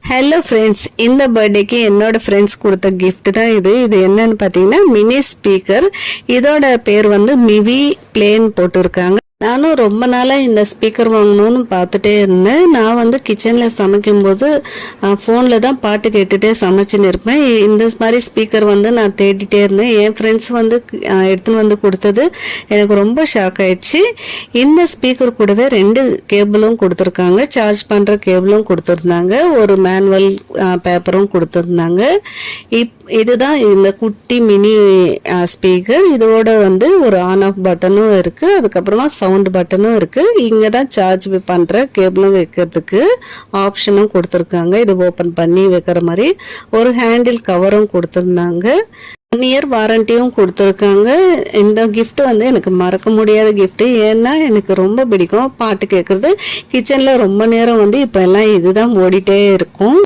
Hello friends, இந்த பர்த்டேக்கு என்னோட ஃப்ரெண்ட்ஸ் கொடுத்த கிஃப்ட் தான் இது. இது என்னன்னு பார்த்தீங்கன்னா மினி ஸ்பீக்கர். இதோட பேர் வந்து மிவி பிளேன் போட்டிருக்காங்க. நானும் ரொம்ப நாளாக இந்த ஸ்பீக்கர் வாங்கணும்னு பார்த்துட்டே இருந்தேன். நான் வந்து கிச்சனில் சமைக்கும்போது ஃபோனில் தான் பாட்டு கேட்டுகிட்டே சமைச்சுன்னு இருப்பேன். இந்த மாதிரி ஸ்பீக்கர் வந்து நான் தேடிட்டே இருந்தேன். என் ஃப்ரெண்ட்ஸ் வந்து எடுத்துன்னு வந்து கொடுத்தது எனக்கு ரொம்ப ஷாக் ஆயிடுச்சு. இந்த ஸ்பீக்கர் கூடவே 2 கேபிளும் கொடுத்துருக்காங்க. சார்ஜ் பண்ணுற கேபிளும் கொடுத்துருந்தாங்க. ஒரு மேனுவல் பேப்பரும் கொடுத்துருந்தாங்க. இதுதான் இந்த குட்டி மினி ஸ்பீக்கர். இதோட வந்து ஒரு ஆன் ஆஃப் பட்டனும் இருக்குது. அதுக்கப்புறமா சவுண்ட் பட்டனும் இருக்குது. இங்கே தான் சார்ஜ் பண்ணுற கேபிளும் வைக்கிறதுக்கு ஆப்ஷனும் கொடுத்துருக்காங்க. இது ஓப்பன் பண்ணி வைக்கிற மாதிரி ஒரு ஹேண்டில் கவரும் கொடுத்துருந்தாங்க. 1 இயர் வாரண்டியும் கொடுத்துருக்காங்க. இந்த கிஃப்ட் வந்து எனக்கு மறக்க முடியாத கிஃப்ட். ஏன்னா எனக்கு ரொம்ப பிடிக்கும் பாட்டு கேட்குறது. கிச்சனில் ரொம்ப நேரம் வந்து இப்போ எல்லாம் இதுதான் ஓடிட்டே இருக்கும்.